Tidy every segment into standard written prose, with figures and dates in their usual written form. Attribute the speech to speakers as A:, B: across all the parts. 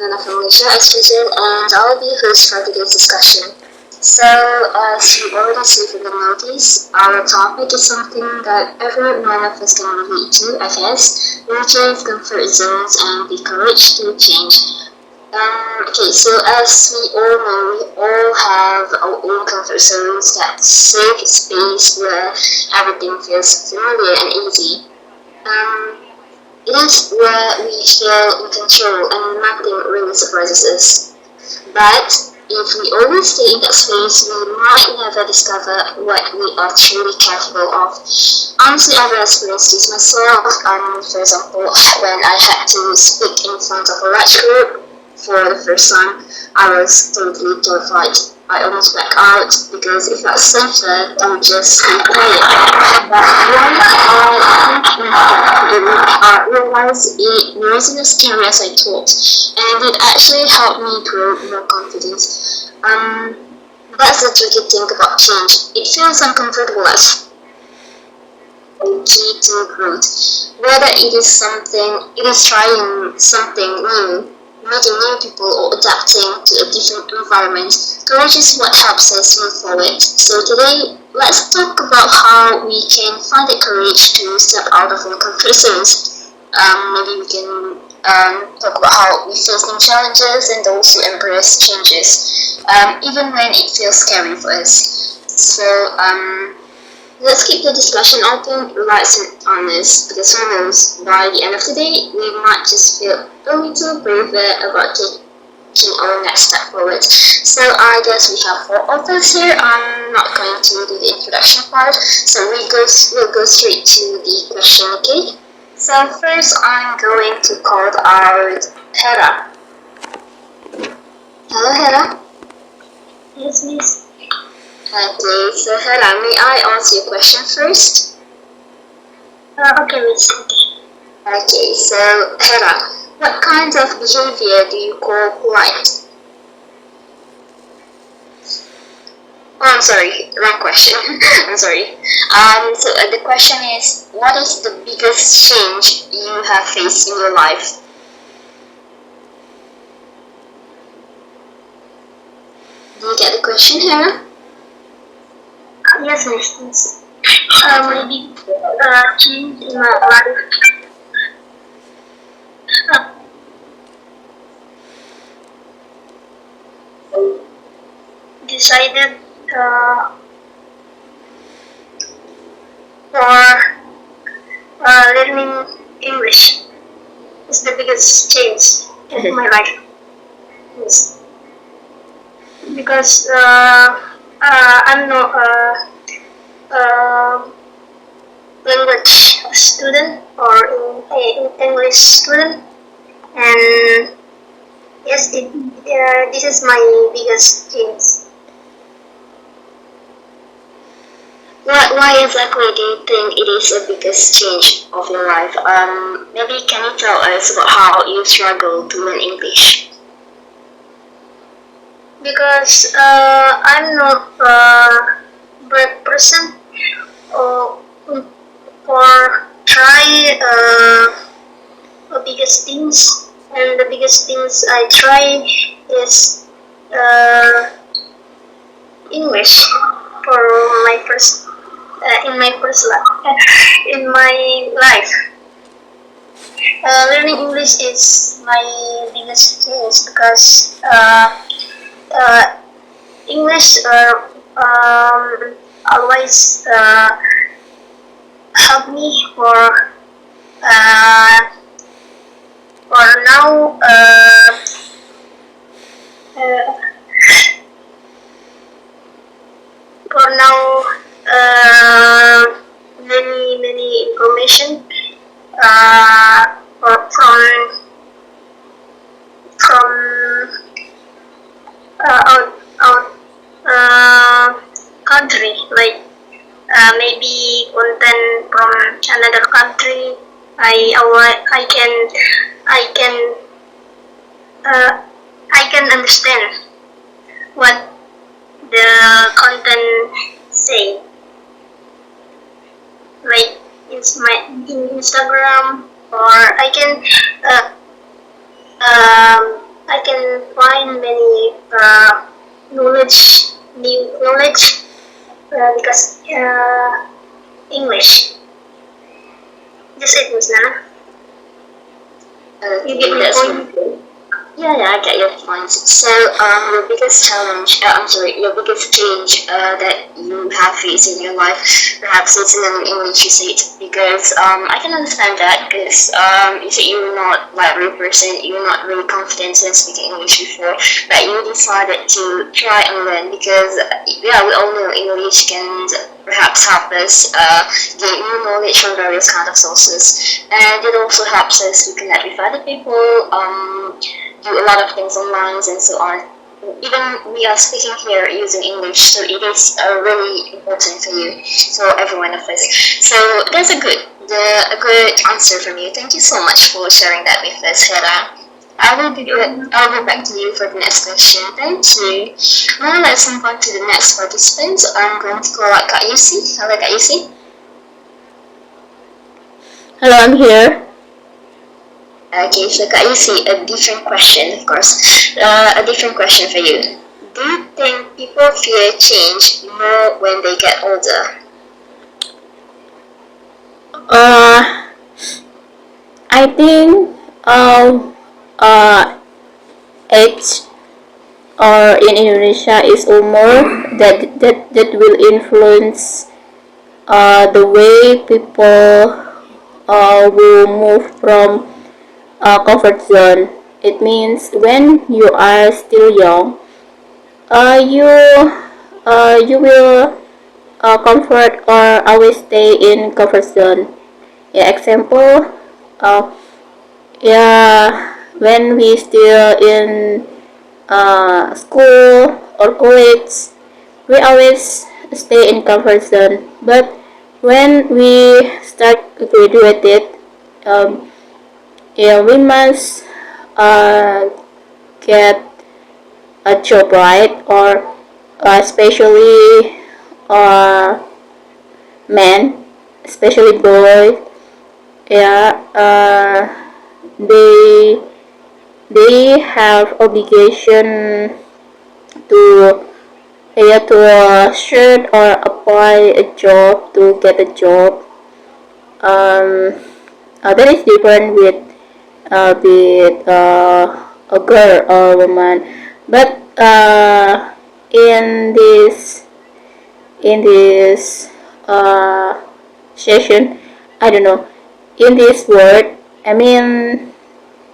A: Nana from Malaysia, as usual, and I'll be your host for today's discussion. So, as you already see from the notice, our topic is something that every one of us can relate to, I guess, which is comfort zones and the courage to change. Okay, so as we all know, we all have our own comfort zones, that safe space where everything feels familiar and easy. Um, it is where we feel in control and nothing really surprises us. But if we always stay in that space, we might never discover what we are truly capable of. Honestly, I've experienced this myself. For example, when I had to speak in front of a large group for the first time, I was totally terrified. I almost blacked out because it felt safer than just stay quiet. But once I realized it wasn't as scary as I thought, and it actually helped me grow more confidence. That's the tricky thing about change. It feels uncomfortable at key to growth. Whether it is trying something new, meeting new people, or adapting to a different environment, courage is what helps us move forward. So today, let's talk about how we can find the courage to step out of our comfort zones. Maybe we can talk about how we face new challenges and also embrace changes, even when it feels scary for us. So, let's keep the discussion open, relaxed, and honest, because who knows, by the end of the day, we might just feel a little braver about taking our next step forward. So I guess we have four authors here. I'm not going to do the introduction part, so we'll go straight to the question, okay? So first, I'm going to call out Hera. Hello, Hera.
B: Yes, miss.
A: Okay, so Hera, may I ask you a question first?
B: Okay, miss.
A: Okay, so Hera, what kind of behavior do you call polite? Oh, I'm sorry, wrong question. I'm sorry. So the question is, what is the biggest change you have faced in your life? Do you get the question, Hera?
B: Yes, miss. My big change in my life. Decided for learning English. It's the biggest change of my life. Yes. Because I'm not a language student or in English student, and yes, this is my biggest change.
A: Why exactly do you think it is the biggest change of your life? Maybe can you tell us about how you struggle to learn English?
B: Because I'm not a brave person or for try the biggest things, and the biggest things I try is English for my first in my first life in my life. Learning English is my biggest change because English always help me uh, for now uh, for now many information from out country, like maybe content from another country. I can I can understand what the content say, like it's my in Instagram, or I can I can find many knowledge, new knowledge because English. Just it was now. You get
A: Okay,
B: my
A: that's
B: point.
A: yeah, I get your point. So, your biggest challenge, I'm sorry, your biggest change that you have faced in your life, perhaps it's in English you say it, because I can understand that, because you say you're not like a real person, you're not really confident in speaking English before, but you decided to try and learn because, yeah, we all know English can perhaps help us gain new knowledge from various kind of sources, and it also helps us to connect with other people. Do a lot of things online and so on. Even we are speaking here using English, so it is really important for you, so every one of us. So that's a good answer from you. Thank you so much for sharing that with us, Hera. I'll be back to you for the next question. Thank you. Now let's move on to the next participant. I'm going to call out Kak Yusi. Hello, Kak Yusi.
C: Hello, I'm here.
A: Okay, so Kak Yusi, a different question, of course. A different question for you. Do you think people fear change more when they get older?
C: I think age or in Indonesia is umur that will influence the way people will move from comfort zone. It means when you are still young, you you will comfort or always stay in comfort zone. Yeah, example, uh, yeah, when we still in school or college, we always stay in comfort zone. But when we start graduated, yeah, we must uh, get a job, right? Or especially uh, men, especially boys, yeah, they they have obligation to yeah to search or apply a job to get a job. Um, that is different with a girl or woman, but in this uh, session, I don't know, in this word, I mean,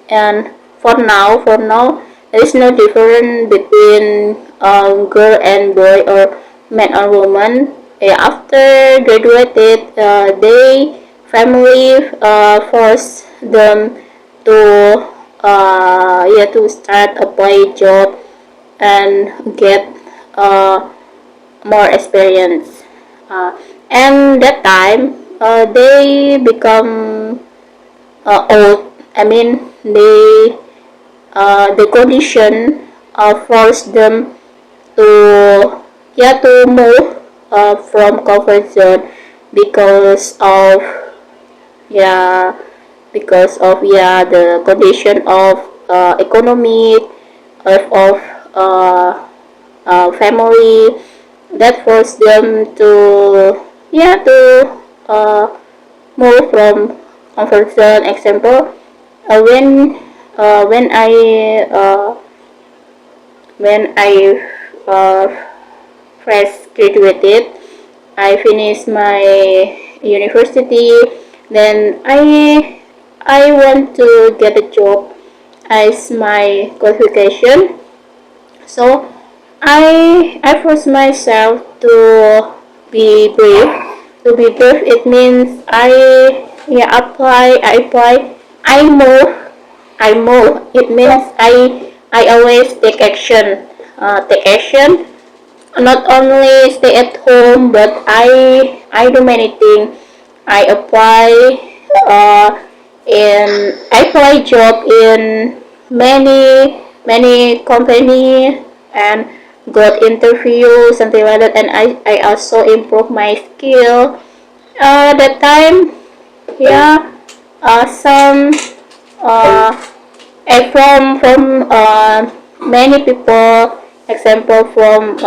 C: and for now, there is no difference between girl and boy or man or woman. After graduated, they family force them to yeah to start apply job and get uh, more experience. And that time, they become old. I mean, the condition force them to yeah to move from comfort zone because of yeah yeah the condition of economy of family that force them to yeah to uh, move from comfort zone. Example, uh, when when I uh, fresh graduated, I finished my university. Then I want to get a job as my qualification. So I force myself to be brave. To be brave, it means yeah I apply, I move, I move. It means I always take action. Take action. Not only stay at home, but I do many things. I apply I apply job in many company and got interview something like that, and I also improve my skill. That time, yeah, some uh, And from many people, example from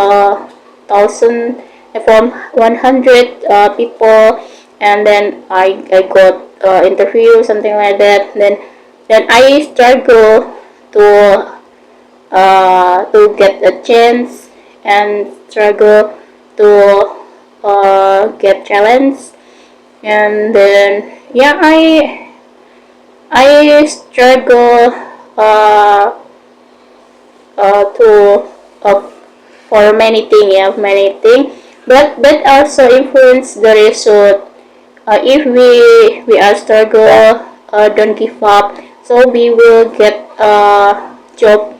C: thousand, from 100 people, and then I got interview, something like that. Then I struggle to get a chance, and struggle to get challenge. And then yeah, I struggle uh, to for many things, yeah, many things, but that also influence the result. If we are struggle, don't give up, so we will get a job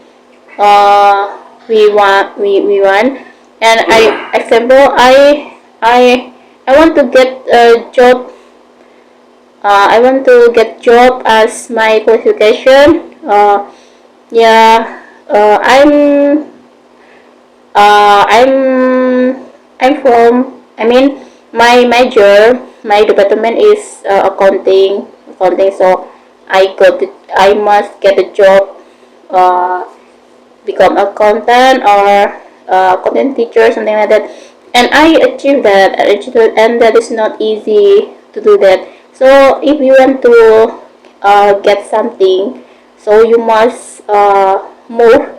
C: we want. And I example, I want to get a job. I want to get job as my qualification. Yeah, I'm from. I mean, my department is accounting. So I must get a job, uh, become accountant or content teacher, something like that. And I achieved that. And that is not easy to do that. So if you want to get something, so you must move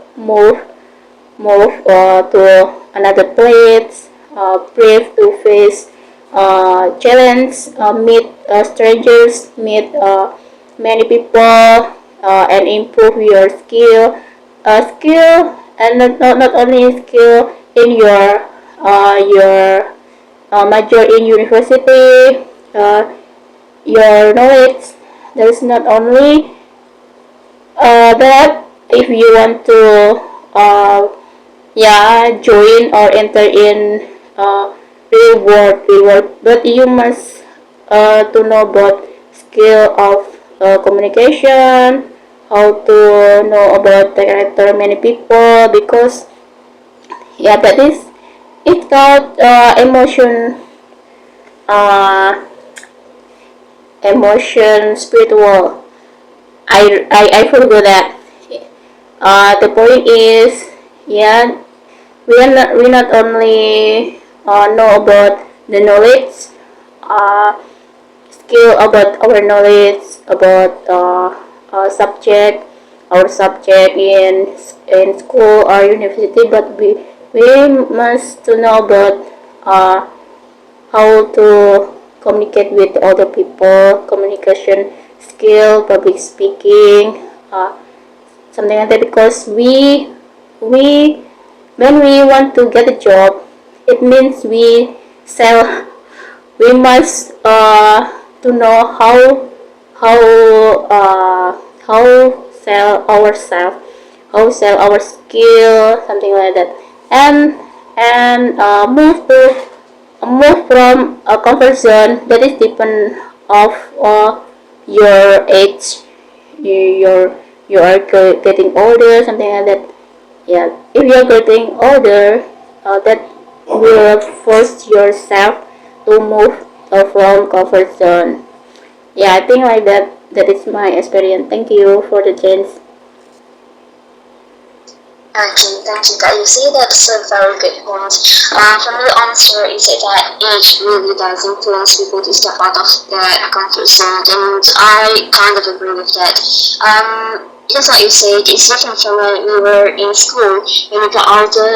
C: to another place, brave to face challenge, meet strangers, meet many people, and improve your skill, and not only skill in your major in university, your knowledge. There's not only that. If you want to yeah, join or enter in real world, but you must to know about skill of communication, how to know about the character many people, because yeah, that is it's called uh, emotion spiritual. I forgot that. The point is, yeah, we not only know about the knowledge, uh, skill about our knowledge about subject, our subject in school or university, but we must to know about uh, how to communicate with other people, communication skill, public speaking, something like that. Because we when we want to get a job, it means sell we must to know how how sell ourselves, how sell our skill, something like that. And move from a comfort zone. That is depend of your age. You are getting older, something like that. Yeah, if you're getting older, that will force yourself to move from comfort zone. Yeah, I think like that. That is my experience. Thank you for the chance.
A: Okay, thank you. That you say that's a very good point. From your answer, you said that age really does influence people to step out of their comfort zone, and I kind of agree with that. Just like you said, it's different from when we were in school. When we got older,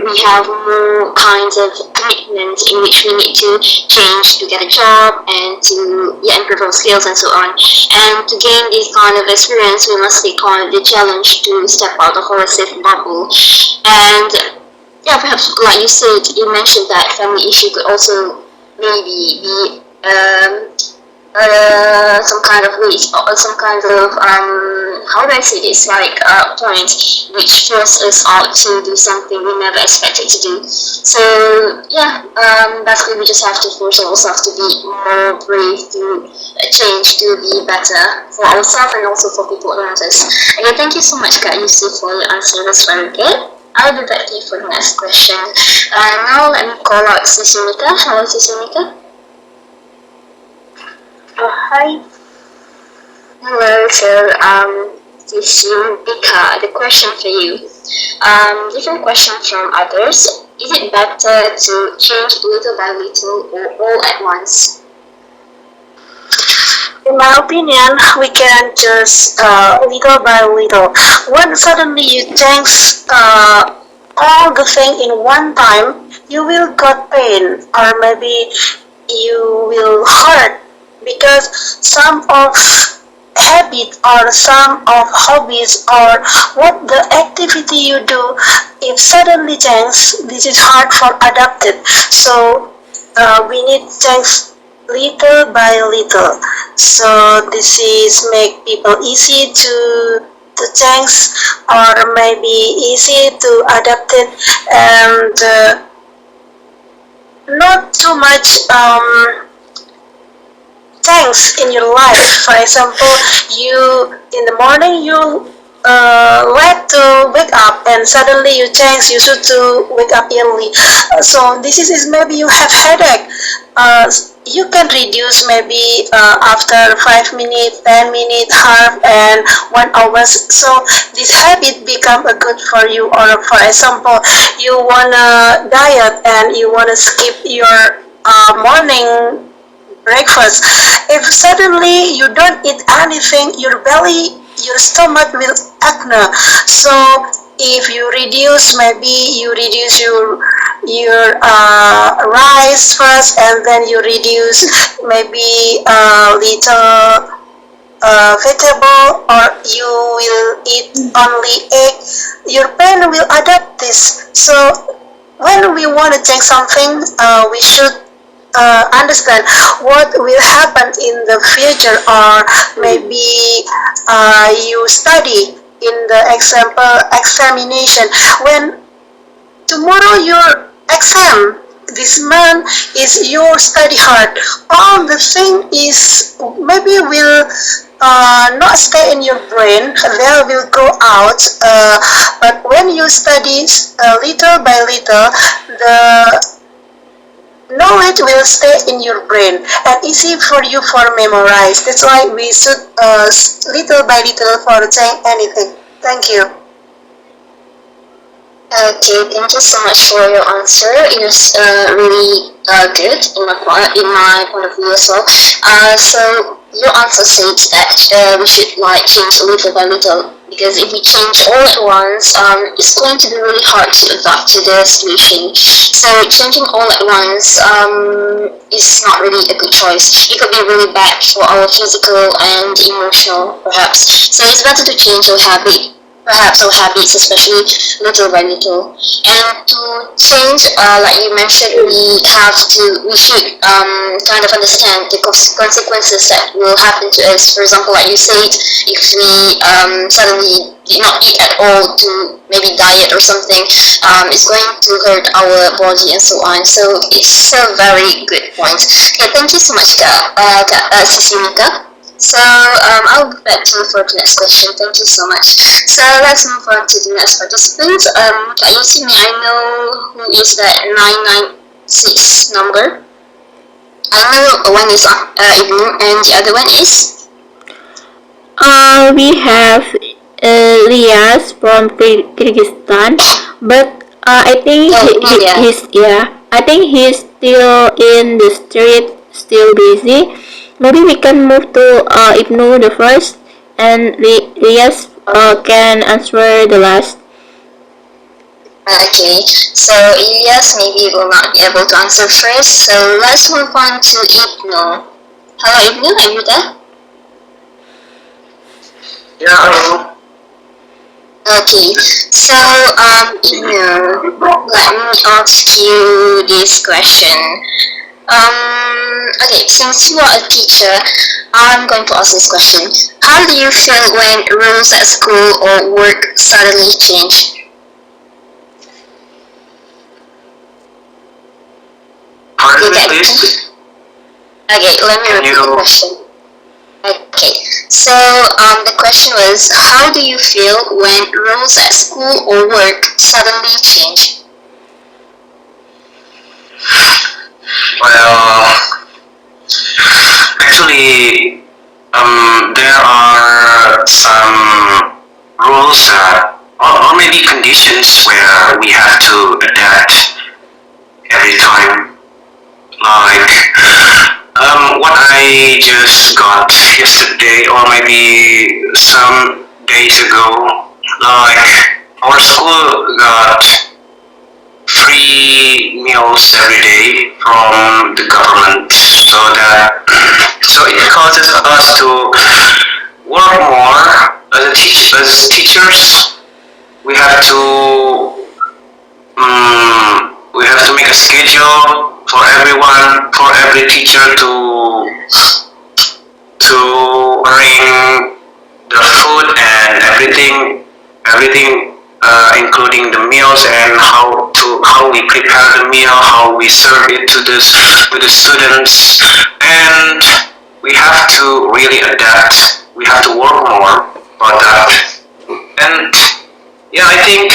A: we have more kinds of commitments in which we need to change to get a job and to improve our skills and so on. And to gain this kind of experience, we must take on the challenge to step out of our safe bubble. And yeah, perhaps like you said, you mentioned that family issue could also maybe be some kind of waste or some kind of how do I say this, like point which force us out to do something we never expected to do. So yeah, basically we just have to force ourselves to be more brave, to change, to be better for ourselves and also for people around us. Okay, thank you so much, Kak Yusuf, for your answer. That's very good. I'll be back to you for the next question. Now let me call out Susunika. Hello, Susunika.
B: Hi.
A: Hello. So this is Mika. The question for you. Different question from others. Is it better to change little by little or all at once?
B: In my opinion, we can just little by little. When suddenly you change all the thing in one time, you will got pain or maybe you will hurt because some of habit or some of hobbies or what the activity you do if suddenly change this is hard for adapted so we need change little by little so this is make people easy to change or maybe easy to adapt it and not too much things in your life. For example, you in the morning you like to wake up and suddenly you change you should to wake up early. So this is maybe you have headache. You can reduce maybe after 5 minutes, 10 minutes, half and 1 hour. So this habit become a good for you. Or for example, you wanna diet and you wanna skip your morning breakfast. If suddenly you don't eat anything, your belly, your stomach will acne. So if you reduce, maybe you reduce your rice first, and then you reduce maybe a little vegetable, or you will eat only egg. Your brain will adapt this. So when we want to change something, we should understand what will happen in the future or maybe you study in the examination when tomorrow your exam this month is your study hard all the thing is maybe will not stay in your brain they will go out but when you study little by little the knowledge will stay in your brain and easy for you for memorize. That's why we should little by little for change anything. Thank you.
A: Okay, thank you so much for your answer. It was really good in my point of view as well. So your answer says that we should like change little by little because if we change all at once, it's going to be really hard to adapt to the situation. So changing all at once is not really a good choice. It could be really bad for our physical and emotional, perhaps. So it's better to change our habit perhaps our habits, especially little by little. And to change, like you mentioned, we should kind of understand the consequences that will happen to us. For example, like you said, if we suddenly did not eat at all to maybe diet or something, it's going to hurt our body and so on. So it's a very good point. Okay, thank you so much, Sisi Mika. So I'll go back to you for the next question. Thank you so much. So let's move on to the next participant. Can you see me? I know who is that 996 number. I know one is Ibnu and the other one is?
C: We have Elias from Kyrgyzstan, but I think I think he's still in the street, still busy. Maybe we can move to Ibnu the first, and Elias can answer the last.
A: Okay, so Elias maybe will not be able to answer first, so let's move on to Ibnu. Hello Ibnu, are you there?
D: Yeah, hello.
A: Okay, so Ibnu, let me ask you this question. Okay, since you are a teacher, I'm going to ask this question. How do you feel when rules at school or work suddenly change?
D: Pardon me, please.
A: Okay, let me repeat the question. Okay, so the question was, how do you feel when rules at school or work suddenly change?
D: Well, actually, there are some rules or maybe conditions where we have to adapt every time. Like what I just got yesterday or maybe some days ago. Like our school got free meals every day from the government, so it causes us to work more as teachers. We have to we have to make a schedule for everyone, for every teacher to bring the food and everything, including the meals and how we prepare the meal, how we serve it to the students, and we have to really adapt. We have to work more for that, and yeah, I think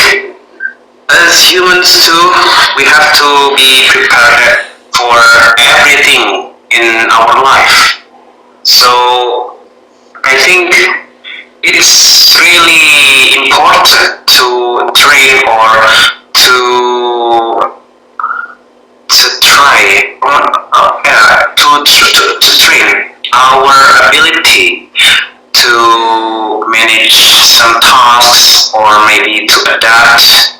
D: as humans too, we have to be prepared for everything in our life. So I think it's really important to train or to try to train our ability to manage some tasks or maybe to adapt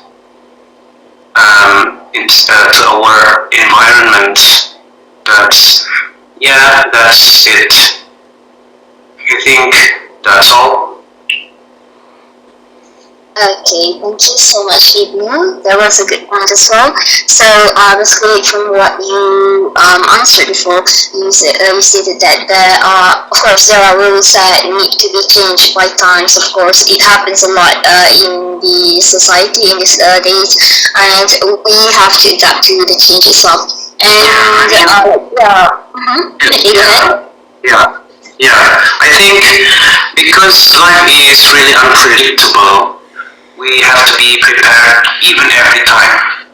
D: to our environment. That's it. I think that's all.
A: Okay, thank you so much, Ibnu. That was a good point as well. So, basically, from what you answered before, you stated that of course, there are rules that need to be changed by times. Of course, it happens a lot in the society in these days, and we have to adapt to the change itself. And okay, go ahead.
D: Yeah. I think because life is really unpredictable, we have to be prepared even every time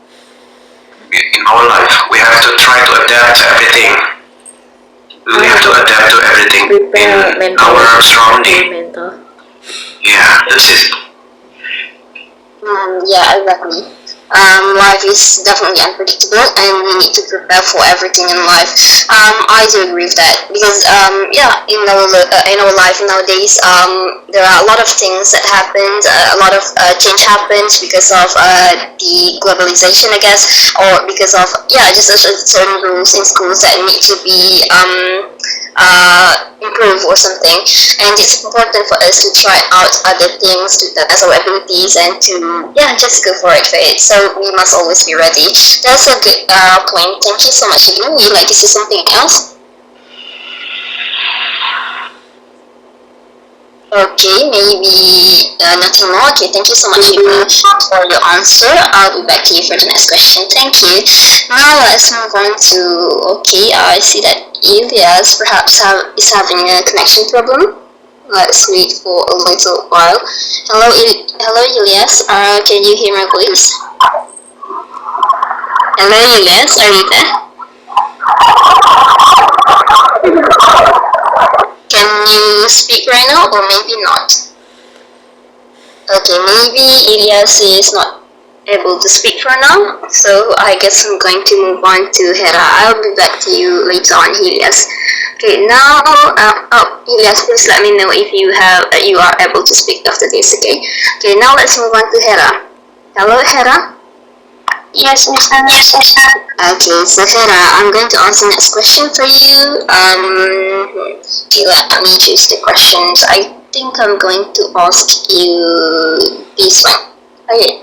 D: in our life. We have to try to adapt to everything. We have to adapt to everything in our surrounding. Yeah, that's it.
A: Yeah, exactly. Life is definitely unpredictable, and we need to prepare for everything in life. I do agree with that because, yeah, in our life nowadays, there are a lot of things that happen. A lot of change happens because of the globalization, I guess, or because of just certain rules in schools that need to be improve or something, and it's important for us to try out other things to test our abilities and to just go for it, so we must always be ready. That's a good point. Thank you so much. Would you like to say something else? Okay, maybe nothing more. Okay, thank you so much for your answer. I'll be back to you for the next question. Thank you. Now let's move on to, I see that Elias perhaps is having a connection problem. Let's wait for a little while. Hello Elias. Can you hear my voice? Hello Elias, are you there? Can you speak right now or maybe not? Okay, maybe Elias is not able to speak for now, so I guess I'm going to move on to Hera. I'll be back to you later on, Elias. Okay, now, Elias, please let me know if you are able to speak after this, okay? Okay, now let's move on to Hera. Hello, Hera?
B: Yes, Nisha.
A: Okay, so Hera, I'm going to ask the next question for you. Okay, let me choose the questions. I think I'm going to ask you this one. Okay,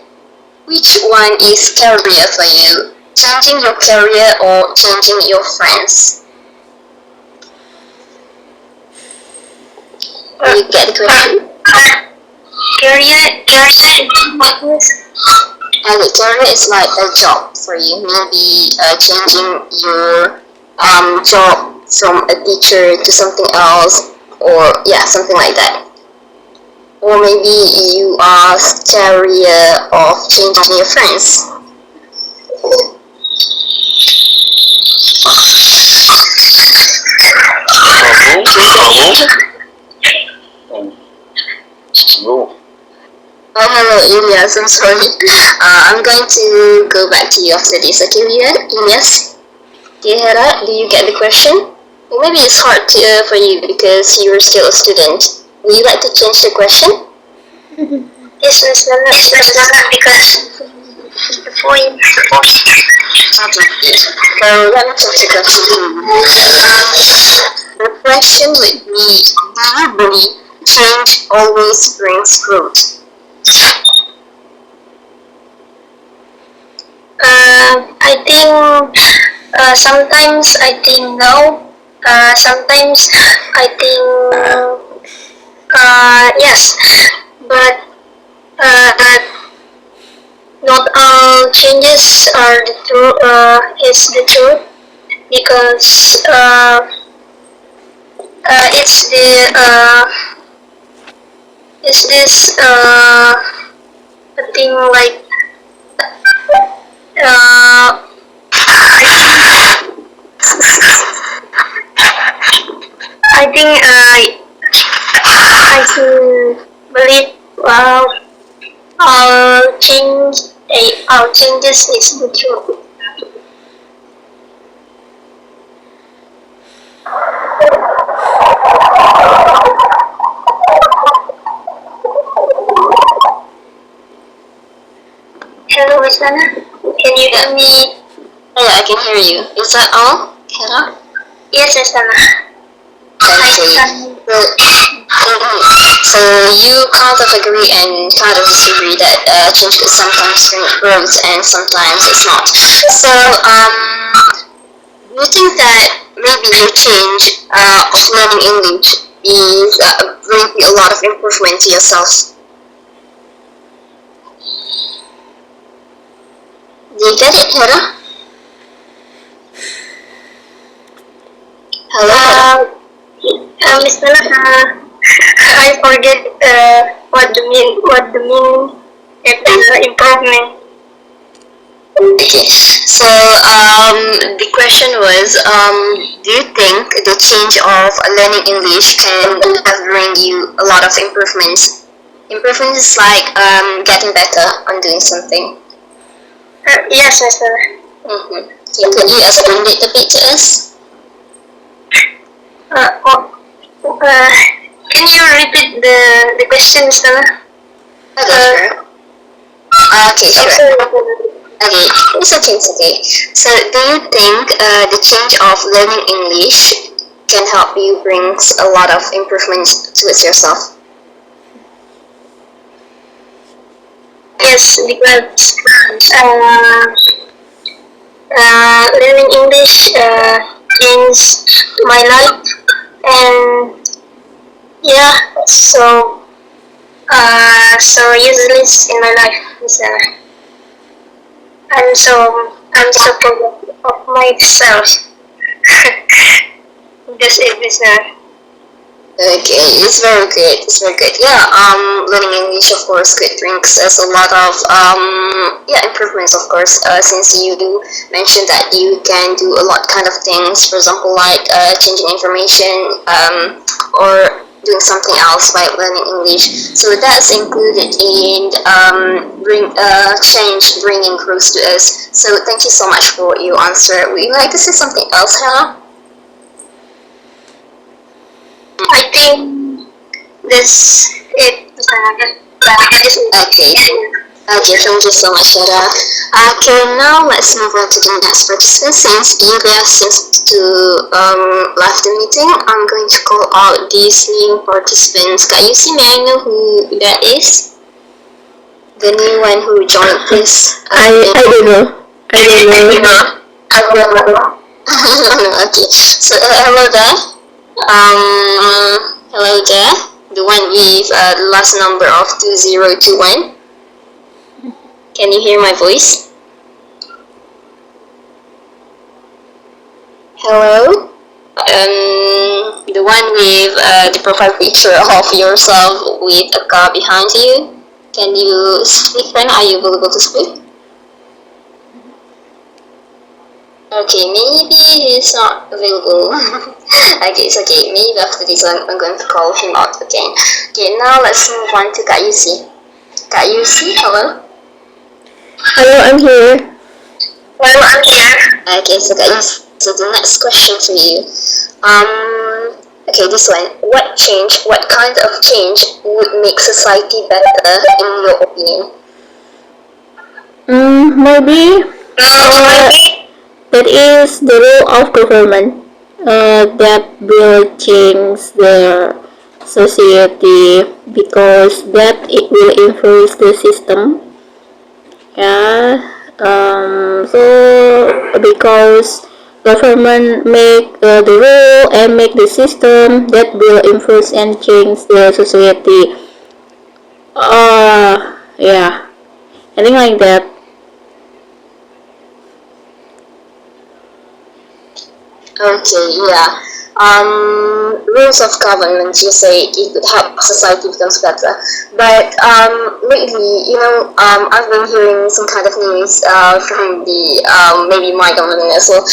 A: which one is career for you? Changing your career or changing your friends? You get the question?
B: Career
A: Career is like a job for you. Maybe changing your job from a teacher to something else, or something like that. Or maybe you are career of changing your friends. Oh, hello, Elias. I'm sorry. I'm going to go back to you after this. Okay, Elias? Okay, Hera, do you get the question? Or maybe it's hard for you because you're still a student. Would you like to change the question?
B: Yes, Miss Nana, because the point.
A: Okay. So let me change the question. The question would be, do you believe change always brings growth?
B: I think sometimes I think no. Sometimes I think yes, but not all changes are the truth. Is the truth because it's the is this a thing like uh, I think I can believe all all changes is the truth. Hello, Miss Nana. Can you hear me?
A: Oh, yeah, I can hear you. Is that all, Hera?
B: Yes, Miss Nana.
A: Okay. So you kind of agree and kind of disagree that change could sometimes bring growth and sometimes it's not. So do you think that maybe your change of learning English is bring you a lot of improvement to yourself? Do you get it, Hera? Hello, Hera?
B: Miss Nana, I forget what the mean improvement.
A: Okay, so the question was, do you think the change of learning English can bring you a lot of improvements? Improvements is like getting better on doing something.
B: Yes, Miss Nana.
A: Mm-hmm. So could you explain it a bit to us?
B: Can you repeat the question, Miss Nana?
A: Okay, sure. Okay, sure. Okay, it's okay. So, do you think the change of learning English can help you brings a lot of improvements towards yourself?
B: Yes, because learning English changed my life, and yeah, so useless in my life. So, I'm so proud of myself. That's it, listener.
A: Okay, it's very good. It's very good. Yeah, learning English, of course, could brings us a lot of yeah, improvements, of course. Since you do mention that you can do a lot kind of things, for example, like changing information, or doing something else by learning English. So that's included in bring change bringing growth to us. So thank you so much for your answer. Would you like to say something else, Hannah?
B: I think that's it.
A: Okay. Okay, thank you so much, Shara. Okay, now let's move on to the next participant. Since you guys seems to left the meeting, I'm going to call out these new participants. Kak Yusi, may I know who that is? The new one who joined this?
C: I don't know.
A: I don't know. Okay, so hello there. Hello there. The one with the last number of 2021. Can you hear my voice? Hello? The one with the profile picture of yourself with a car behind you. Can you speak right now? Are you available to speak? Okay, maybe he's not available. Okay, it's okay. Maybe after this I'm going to call him out again. Okay, now let's move on to Kak Yusi. Kak Yusi, hello?
C: Hello, I'm here.
B: Well, I'm here.
A: Okay, so Kak Yusi, so the next question for you. Okay, this one. What kind of change would make society better in your opinion?
C: Maybe that is the role of government that will change the society because that it will influence the system. Yeah. So because government make the rule and make the system that will influence and change the society. Yeah, I think like that.
A: Okay, yeah. Rules of government, you say it could help society becomes better. But lately, I've been hearing some kind of news from the maybe my government as well.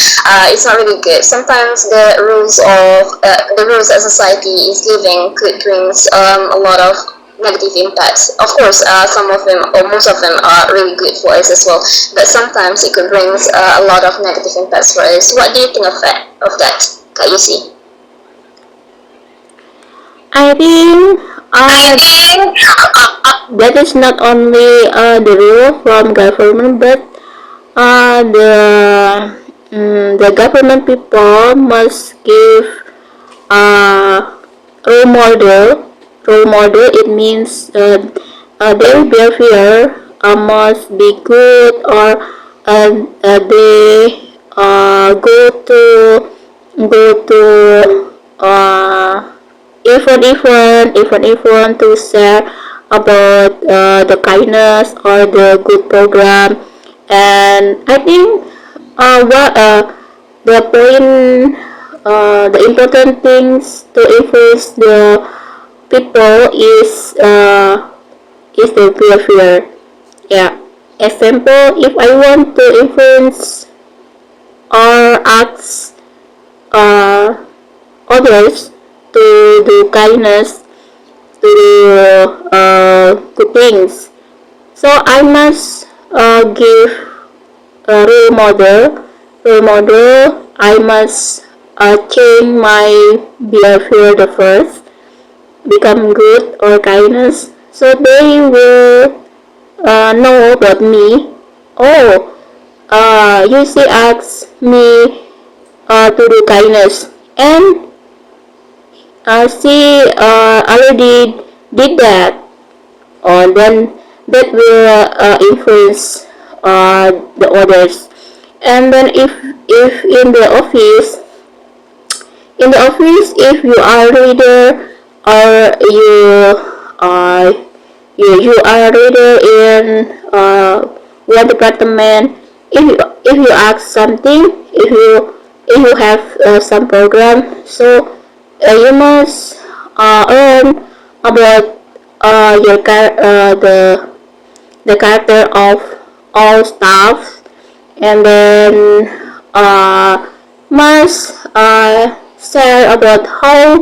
A: It's not really good. Sometimes the rules that society is giving could bring a lot of negative impacts. Of course, some of them or most of them are really good for us as well. But sometimes it could bring a lot of negative impacts for us. What do you think of that? Kak Yusi?
C: I think that is not only the rule from government, but the government people must give role model. Role model, it means their behavior must be good, or they go to even to share about the kindness or the good program. And I think the point the important things to influence the people is the behavior. Yeah. Example, if I want to influence or ask others to do kindness, to do good things, so I must give a role model. I must change my behavior the first, become good or kindness, so they will know about me. Oh, you see, ask me to do kindness, and she already did that, or then that will influence the others. And then if in the office, if you are leader, or uh, you are leader in one department, if you ask something, if you have some program, so you must learn about the character of all staff, and then must share about how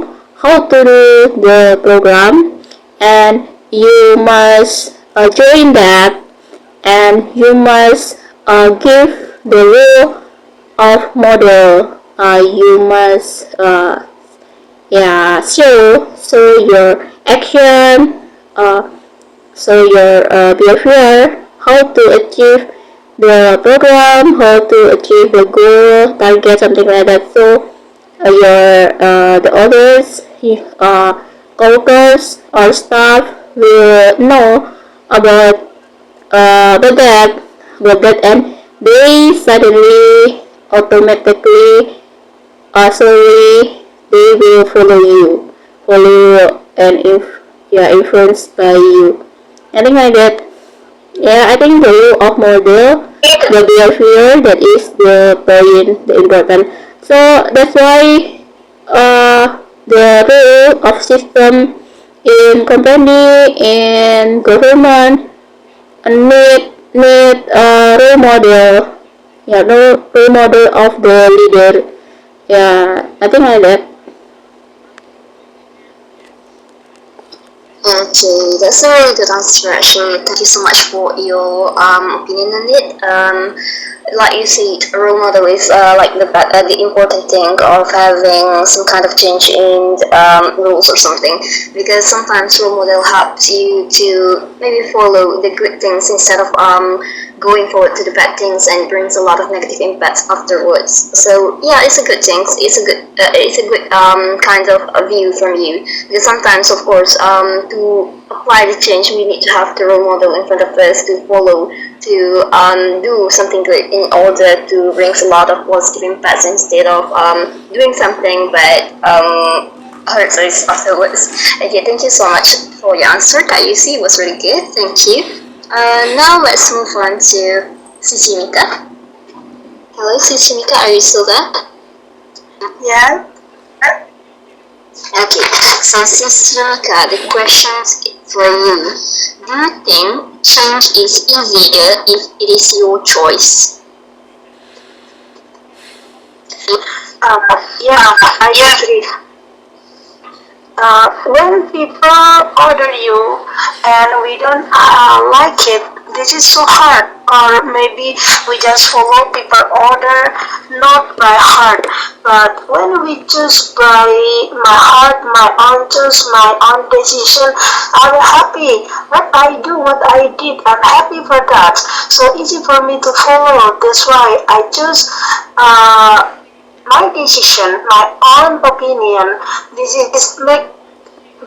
C: to do the program, and you must join that, and you must give the role of model. You must show your action, show your behavior, how to achieve the program, how to achieve the goal, target, something like that. So the others, co-workers or staff will know about that, and they suddenly automatically sorry, they will follow and influenced by you. I think like that. Yeah, I think the rule of model, the behavior, that is the point, the important. So that's why the rule of system in company and government need a role model. Yeah, no role model of the leader. Yeah, I think like that.
A: Okay, that's a really good answer actually. Thank you so much for your opinion on it. Like you said, a role model is like the important thing of having some kind of change in rules or something. Because sometimes role model helps you to maybe follow the good things instead of going forward to the bad things, and it brings a lot of negative impacts afterwards. So yeah, it's a good thing. It's a good kind of a view from you. Because sometimes, of course, to apply the change, we need to have the role model in front of us to follow, to do something good in order to bring a lot of positive impacts instead of doing something but hurts us afterwards. Okay, thank you so much for your answer. That you see was really good. Thank you. Now let's move on to Sushimika. Hello, Sushimika, are you still there?
B: Yeah.
A: Okay, so Sushimika, the questions for you. Do you think change is easier if it is your choice?
B: Yeah, I agree. When people order you and we don't like it, this is so hard. Or maybe we just follow people order, not by heart. But when we choose by my heart, my own choice, my own decision, I'm happy. What I do, what I did, I'm happy for that. So easy for me to follow. That's why I choose my decision, my own opinion. This is make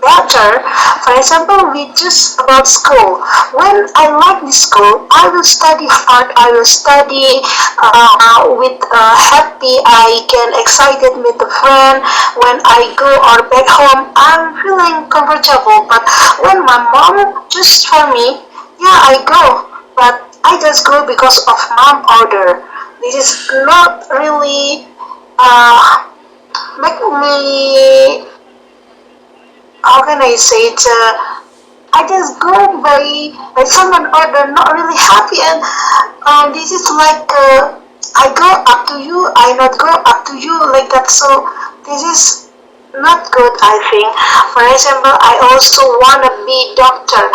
B: better. For example, we choose about school. When I like the school, I will study hard. I will study with happy. I can excited with a friend. When I go or back home, I'm feeling comfortable. But when my mom choose for me, yeah, I go. But I just go because of mom order. This is not really uh, make me, how can I say it? I just go by someone order, not really happy, and this is like I go up to you, I not go up to you like that. So this is not good, I think. For example, I also wanna be doctor.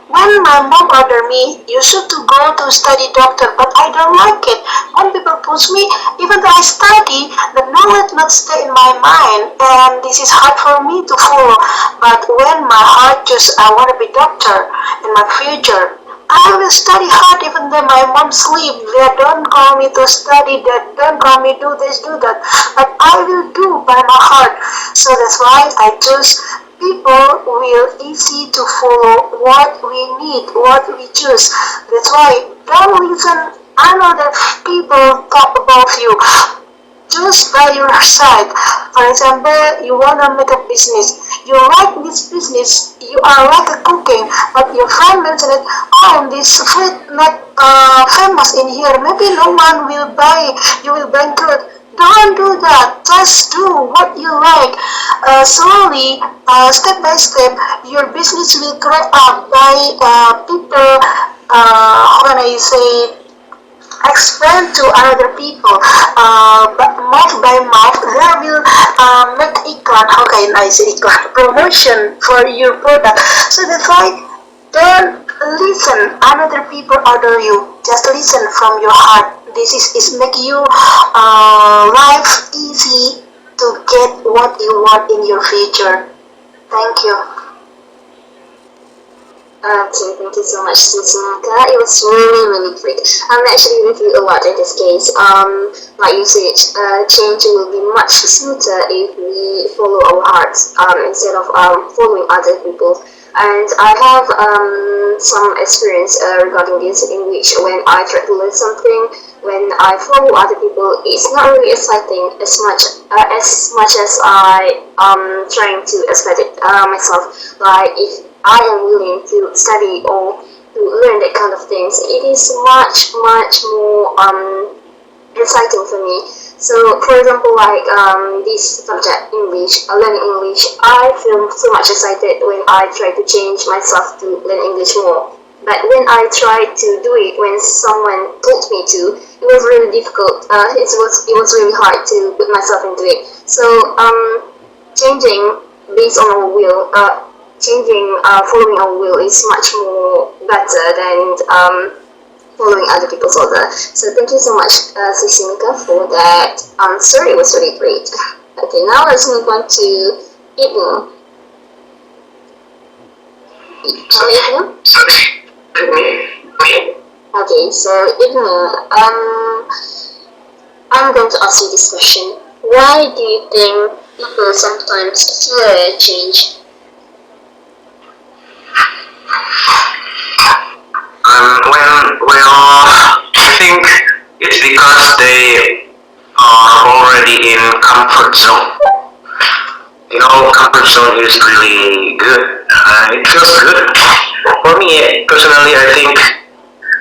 B: When my mom ordered me, you should to go to study doctor, but I don't like it. When people push me, even though I study, the knowledge not stay in my mind, and this is hard for me to follow. But when my heart just I want to be doctor in my future, I will study hard even though my mom sleep. They don't call me to study, they don't call me do this, do that. But I will do by my heart. So that's why I choose people will easy to follow what we need, what we choose. That's why don't listen another people talk about you. Choose by your side. For example, you wanna make a business. You like this business. You are like a cooking, but your friend mentioned it. Oh, this food not famous in here. Maybe no one will buy. You will bankrupt. Don't do that. Just do what you like. Slowly, step by step, your business will grow up by people. When I say explain to other people, but mouth by mouth, they will make iklan. How can I say iklan? Promotion for your product. So that's why don't listen another people order you. Just listen from your heart. This is make you life easy to get what you want in your future. Thank you.
A: Okay, thank you so much, Susanka. It was really, really great. I'm actually with you a lot in this case. Like you said, change will be much smoother if we follow our hearts instead of following other people. And I have some experience regarding this, in which when I try to learn something, when I follow other people, it's not really exciting as much as I trying to expect it myself. Like if I am willing to study or to learn that kind of things, it is much more exciting for me. So, for example, like this subject English, learning English, I feel so much excited when I try to change myself to learn English more. But when I tried to do it, when someone told me to, it was really difficult. It was really hard to put myself into it. So changing based on our will changing, following our will is much more better than following other people's order. So thank you so much, Susimika, for that answer. It was really great. Okay, now let's move on to Ibnu. Okay, so Ibnu, I'm going to ask you this question. Why do you think people sometimes fear change?
D: I think it's because they are already in comfort zone. You know, comfort zone is really good. It feels good. For me, personally, I think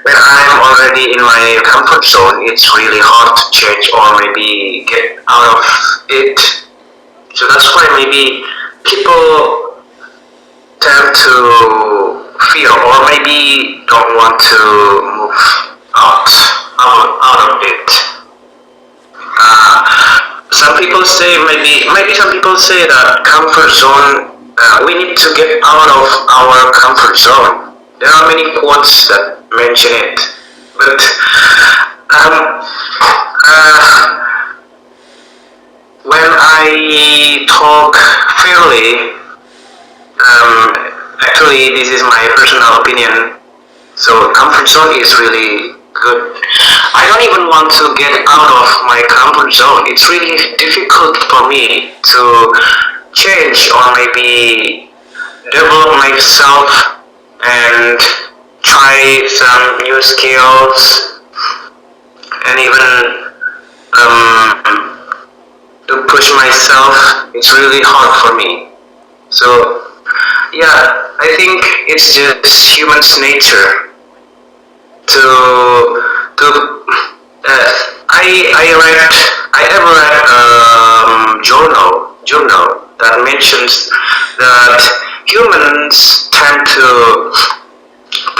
D: when I'm already in my comfort zone, it's really hard to change or maybe get out of it. So that's why maybe people tend to fear or maybe don't want to move out of it. Some people say maybe some people say that comfort zone. We need to get out of our comfort zone. There are many quotes that mention it, but when I talk fairly, actually this is my personal opinion. So comfort zone is really good. I don't even want to get out of my comfort zone. It's really difficult for me to change or maybe develop myself and try some new skills and even to push myself. It's really hard for me. So yeah, I think it's just human's nature to I ever read journal that mentions that humans tend to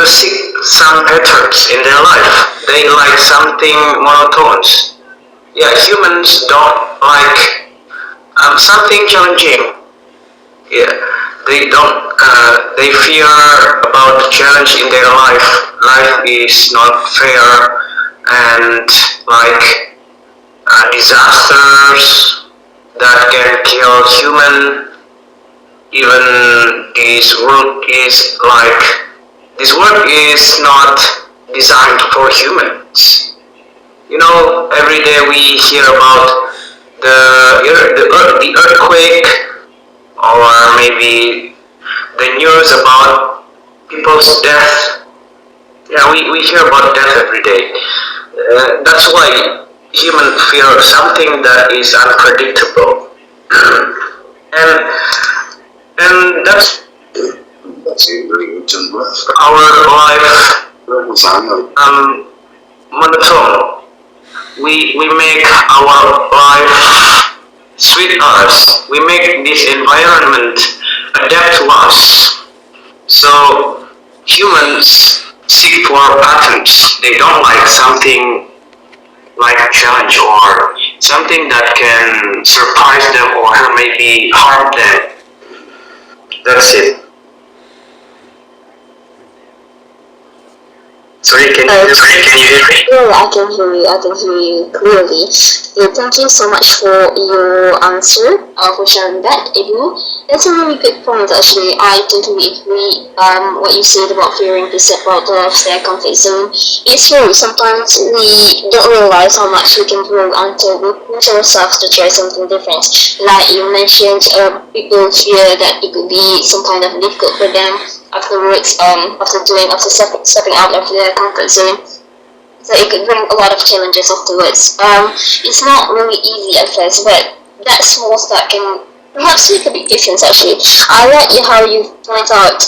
D: seek some patterns in their life. They like something monotonous. Yeah, humans don't like something challenging. Yeah, they don't. They fear about the challenge in their life. Life is not fair, and like disasters that can kill human. Even this world is not designed for humans. You know, every day we hear about the earthquake, or maybe the news about people's death. Yeah, we hear about death every day. That's why humans fear something that is unpredictable, and that's our life monotone. We make our life sweet us. We make this environment adapt to us. So humans seek for patterns. They don't like something like a challenge or something that can surprise them or maybe harm them. That's it. Sorry, can you hear me?
A: Yeah, I can hear you. I can hear you clearly. Yeah, thank you so much for your answer, for sharing that, Ibnu. That's a really good point, actually. I totally agree. What you said about fearing to step out of their comfort zone. It's true. Sometimes we don't realize how much we can grow until we push ourselves to try something different. Like you mentioned, people fear that it could be some kind of difficult for them afterwards, after stepping out of their comfort zone. So it could bring a lot of challenges afterwards. It's not really easy at first, but that small step can perhaps make a big difference actually. I like how you point out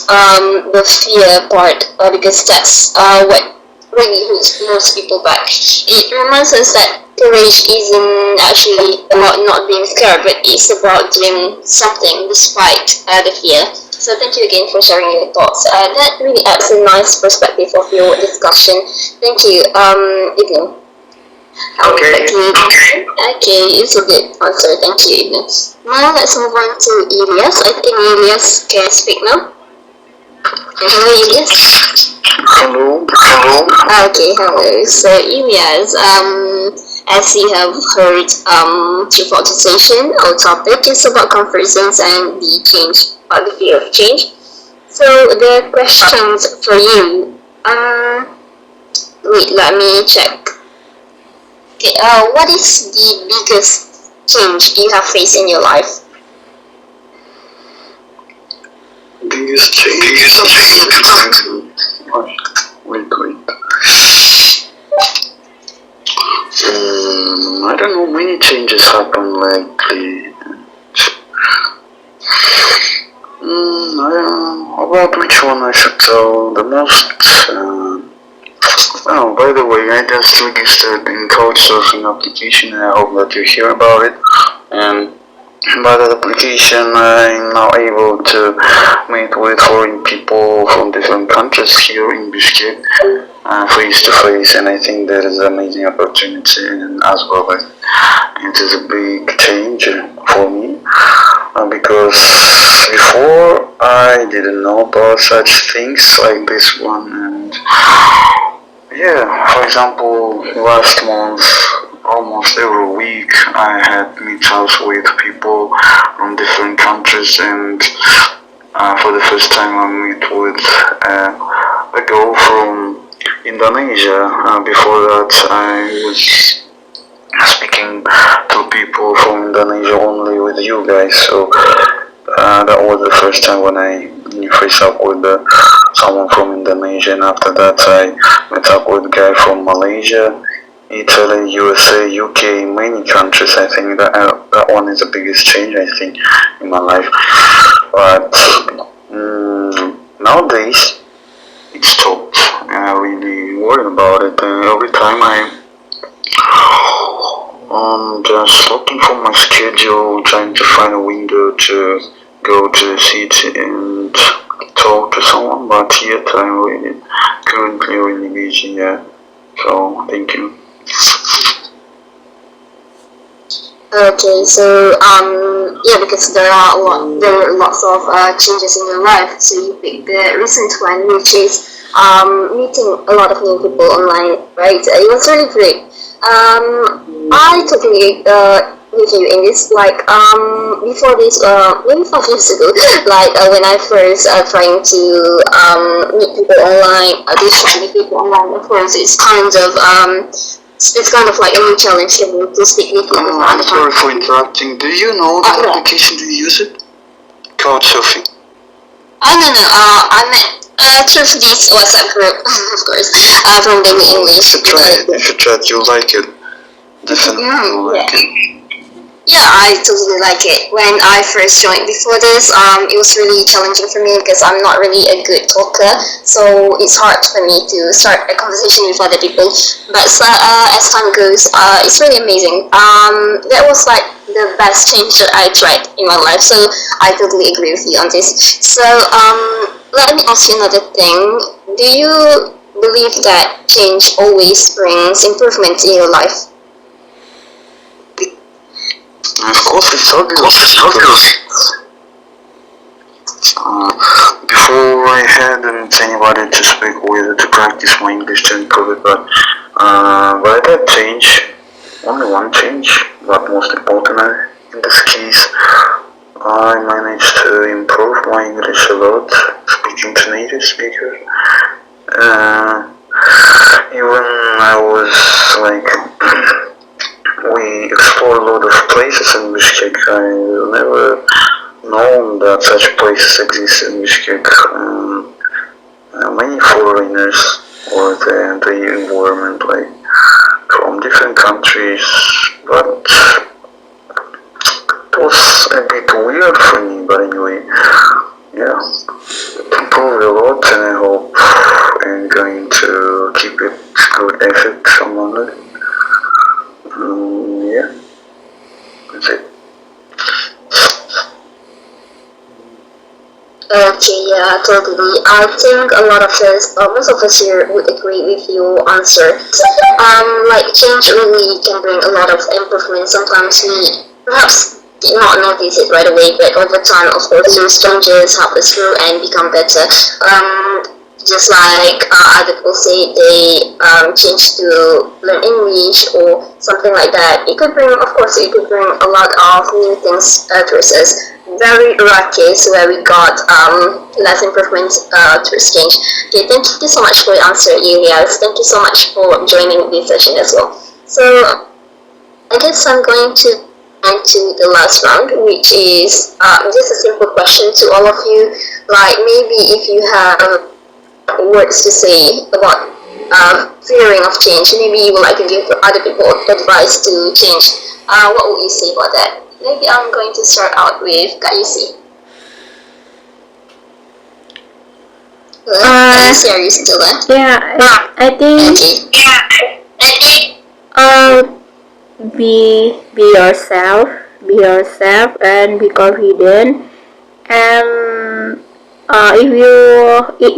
A: the fear part, because that's what really holds most people back. It reminds us that courage isn't actually about not being scared, but it's about doing something despite the fear. So thank you again for sharing your thoughts. That really adds a nice perspective of your discussion. Thank you, Ibnu.
D: Okay.
A: Okay, it's a good answer. Thank you, Eden. Now let's move on to Elias. I think Elias can speak now. Hello, Elias.
D: Hello. Hello.
A: Okay, hello. So, Elias, as you have heard, through conversation, our topic is about comfort zones and the change, or the fear of change. So, the questions for you. Wait, let me check. Okay, what is the biggest change you have faced in your life?
D: Biggest change. Wait. I don't know, many changes happened lately. I don't know about which one I should tell the most. Oh, by the way, I just registered in Couchsurfing application and I hope that you hear about it. And by that application, I'm now able to meet with foreign people from different countries here in Bishkek, face to face, and I think that is an amazing opportunity, and as well as it is a big change for me, because before I didn't know about such things like this one, and yeah, for example, last month, almost every week, I had meetups with people from different countries, and for the first time, I met with a girl from Indonesia. Before that, I was speaking to people from Indonesia only with you guys, so that was the first time when I faced up with someone from Indonesia, and after that I met up with a guy from Malaysia, Italy, USA, UK, many countries. I think that one is the biggest change, I think, in my life. But nowadays it stopped, and I really worry about it. And every time I'm just looking for my schedule, trying to find a window to go to the city and talk to someone, but yet I'm really currently really busy. Yeah. So thank you.
A: Okay, so yeah, because there are lots of changes in your life. So you picked the recent one, which is meeting a lot of new people online, right? It was really great. I totally with you in this. Like before this, maybe 5 years ago, like when I first trying to meet people online, audition meet people online. Of course, it's kind of like a new challenge to speak with people.
D: I'm sorry for interrupting. Do you know the application? Do you use it? Couchsurfing.
A: No, I meant through this WhatsApp group, of course, from the English.
D: You should try it. You should try it. You'll like it. Definitely, you'll like it.
A: Yeah, I totally like it. When I first joined before this, it was really challenging for me because I'm not really a good talker, so it's hard for me to start a conversation with other people. But as time goes, it's really amazing. That was like the best change that I tried in my life, so I totally agree with you on this. So let me ask you another thing. Do you believe that change always brings improvement in your life?
D: Of course, it's obvious. Before I hadn't anybody to speak with to practice my English to improve it, but by that change, only one change, but most important in this case, I managed to improve my English a lot, speaking to native speakers. Even I was like, we explored a lot of places in Bishkek. I never known that such places exist in Bishkek. Many foreigners or the environment, like from different countries, but it was a bit weird for me. But anyway, yeah, it improved a lot, and I hope I'm going to keep it good effect on it. Yeah, that's it.
A: Okay, yeah, totally. I think a lot of us, most of us here would agree with your answer. Like change really can bring a lot of improvement. Sometimes we perhaps did not notice it right away, but over time, of course, those changes help us grow and become better. Just like other people say they change to learn English or something like that. It could bring, of course, it could bring a lot of new things to us. Very rare case where we got less improvement to exchange. Okay, thank you so much for your answer, Elias. Thank you so much for joining this session as well. So I guess I'm going to to the last round, which is just a simple question to all of you. Like maybe if you have words to say about fearing of change, maybe you would like to give other people advice to change. What would you say about that? Maybe I'm going to start out with Kayusi. Kayusi, are you still there?
C: Yeah, I think be yourself, and be confident. And if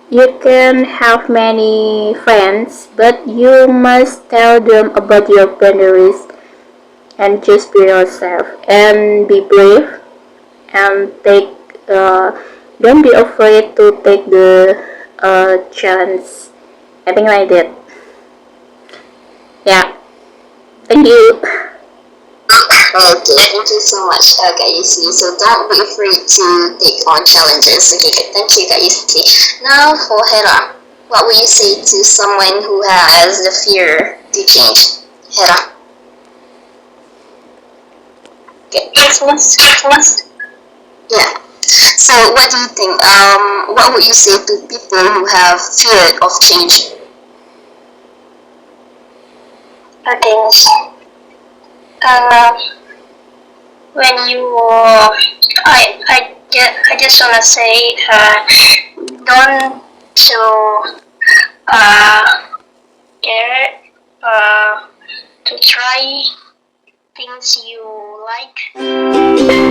C: you can have many friends, but you must tell them about your boundaries, and just be yourself and be brave, and take don't be afraid to take the chance. I think like that. Yeah, thank you.
A: Okay, thank you so much, Kayusi. So don't be afraid to take on challenges. Okay, good. Thank you, Kayusi. Now for Hera, what would you say to someone who has the fear to change? Hera. Okay. Yeah. So what do you think? What would you say to people who have fear of change?
B: Okay. When you, I just wanna say, don't so scared to try things you like.